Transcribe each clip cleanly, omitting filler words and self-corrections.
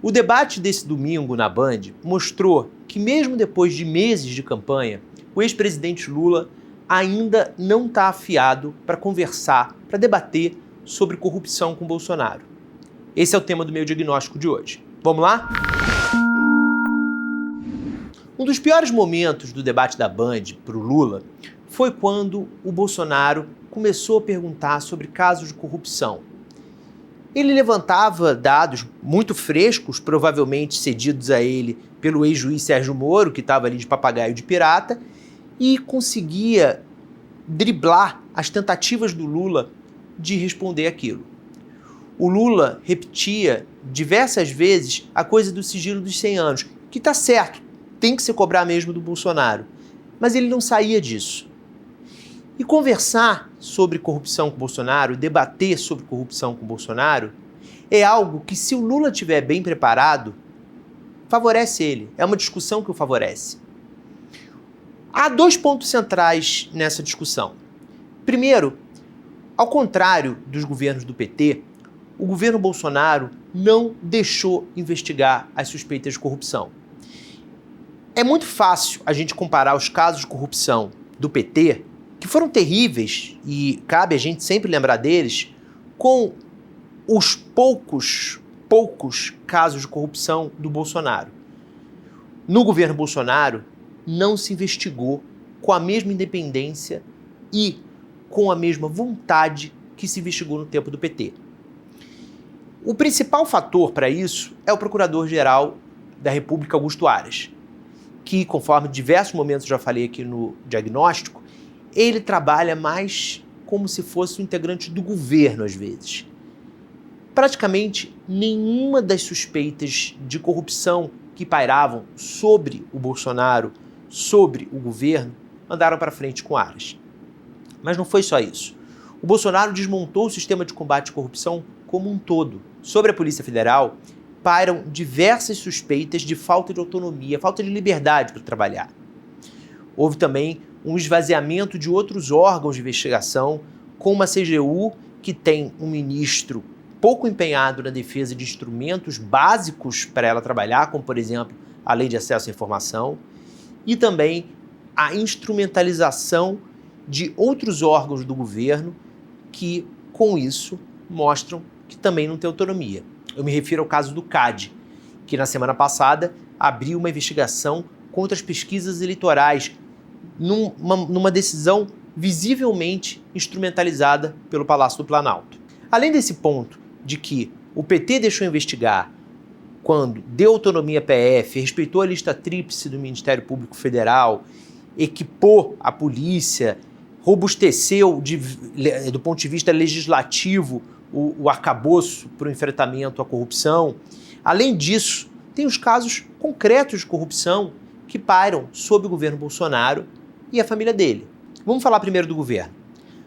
O debate desse domingo na Band mostrou que mesmo depois de meses de campanha, o ex-presidente Lula ainda não está afiado para conversar, para debater sobre corrupção com Bolsonaro. Esse é o tema do meu diagnóstico de hoje. Vamos lá? Um dos piores momentos do debate da Band para o Lula foi quando o Bolsonaro começou a perguntar sobre casos de corrupção. Ele levantava dados muito frescos, provavelmente cedidos a ele pelo ex-juiz Sérgio Moro, que estava ali de papagaio de pirata, e conseguia driblar as tentativas do Lula de responder aquilo. O Lula repetia diversas vezes a coisa do sigilo dos 100 anos, que está certo, tem que se cobrar mesmo do Bolsonaro, mas ele não saía disso. E conversar sobre corrupção com o Bolsonaro, debater sobre corrupção com o Bolsonaro, é algo que, se o Lula estiver bem preparado, favorece ele. É uma discussão que o favorece. Há dois pontos centrais nessa discussão. Primeiro, ao contrário dos governos do PT, o governo Bolsonaro não deixou investigar as suspeitas de corrupção. É muito fácil a gente comparar os casos de corrupção do PT, que foram terríveis, e cabe a gente sempre lembrar deles, com os poucos casos de corrupção do Bolsonaro. No governo Bolsonaro, não se investigou com a mesma independência e com a mesma vontade que se investigou no tempo do PT. O principal fator para isso é o Procurador-Geral da República, Augusto Aras, que, conforme diversos momentos já falei aqui no diagnóstico, ele trabalha mais como se fosse um integrante do governo, às vezes. Praticamente nenhuma das suspeitas de corrupção que pairavam sobre o Bolsonaro, sobre o governo, andaram para frente com Aras. Mas não foi só isso. O Bolsonaro desmontou o sistema de combate à corrupção como um todo. Sobre a Polícia Federal, pairam diversas suspeitas de falta de autonomia, falta de liberdade para trabalhar. Houve também um esvaziamento de outros órgãos de investigação, com uma CGU que tem um ministro pouco empenhado na defesa de instrumentos básicos para ela trabalhar, como, por exemplo, a Lei de Acesso à Informação, e também a instrumentalização de outros órgãos do governo que, com isso, mostram que também não tem autonomia. Eu me refiro ao caso do CAD, que na semana passada abriu uma investigação contra as pesquisas eleitorais, numa decisão visivelmente instrumentalizada pelo Palácio do Planalto. Além desse ponto de que o PT deixou investigar quando deu autonomia à PF, respeitou a lista tríplice do Ministério Público Federal, equipou a polícia, robusteceu do ponto de vista legislativo o arcabouço para o enfrentamento à corrupção. Além disso, tem os casos concretos de corrupção que pairam sob o governo Bolsonaro e a família dele. Vamos falar primeiro do governo.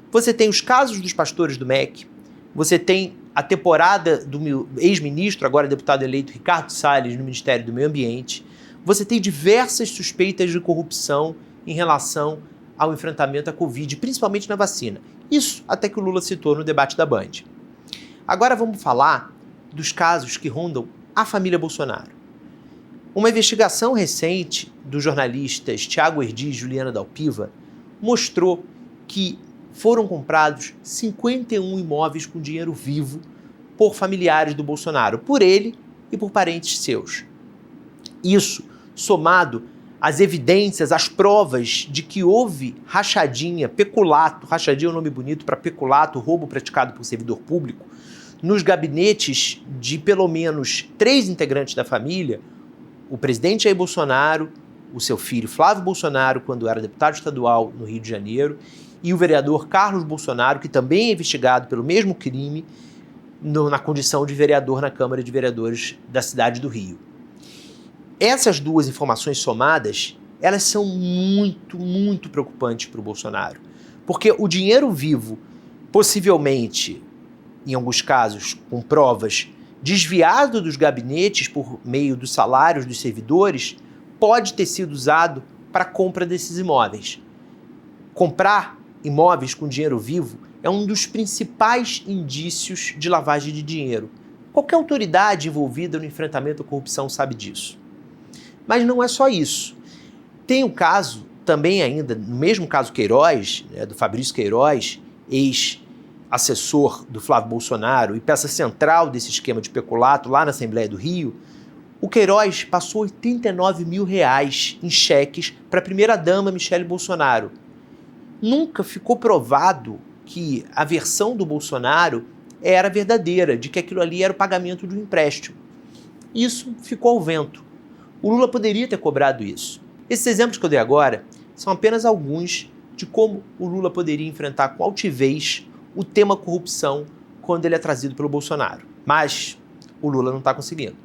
Você tem os casos dos pastores do MEC, você tem a temporada do ex-ministro, agora deputado eleito, Ricardo Salles, no Ministério do Meio Ambiente. Você tem diversas suspeitas de corrupção em relação ao enfrentamento à Covid, principalmente na vacina. Isso até que o Lula citou no debate da Band. Agora vamos falar dos casos que rondam a família Bolsonaro. Uma investigação recente dos jornalistas Thiago Erdi e Juliana Dalpiva mostrou que foram comprados 51 imóveis com dinheiro vivo por familiares do Bolsonaro, por ele e por parentes seus. Isso, somado às evidências, às provas de que houve rachadinha, peculato, rachadinha é um nome bonito para peculato, roubo praticado por servidor público, nos gabinetes de pelo menos 3 integrantes da família, o presidente Jair Bolsonaro, o seu filho Flávio Bolsonaro, quando era deputado estadual no Rio de Janeiro, e o vereador Carlos Bolsonaro, que também é investigado pelo mesmo crime, na condição de vereador na Câmara de Vereadores da cidade do Rio. Essas duas informações somadas, elas são muito preocupantes para o Bolsonaro, porque o dinheiro vivo, possivelmente, em alguns casos, com provas, desviado dos gabinetes por meio dos salários dos servidores, pode ter sido usado para a compra desses imóveis. Comprar imóveis com dinheiro vivo é um dos principais indícios de lavagem de dinheiro. Qualquer autoridade envolvida no enfrentamento à corrupção sabe disso. Mas não é só isso. Tem o caso, também ainda, no mesmo caso Queiroz, do Fabrício Queiroz, ex-assessor do Flávio Bolsonaro e peça central desse esquema de peculato lá na Assembleia do Rio, o Queiroz passou R$89 mil em cheques para a primeira-dama Michele Bolsonaro. Nunca ficou provado que a versão do Bolsonaro era verdadeira, de que aquilo ali era o pagamento de um empréstimo. Isso ficou ao vento. O Lula poderia ter cobrado isso. Esses exemplos que eu dei agora são apenas alguns de como o Lula poderia enfrentar com altivez o tema corrupção quando ele é trazido pelo Bolsonaro. Mas o Lula não está conseguindo.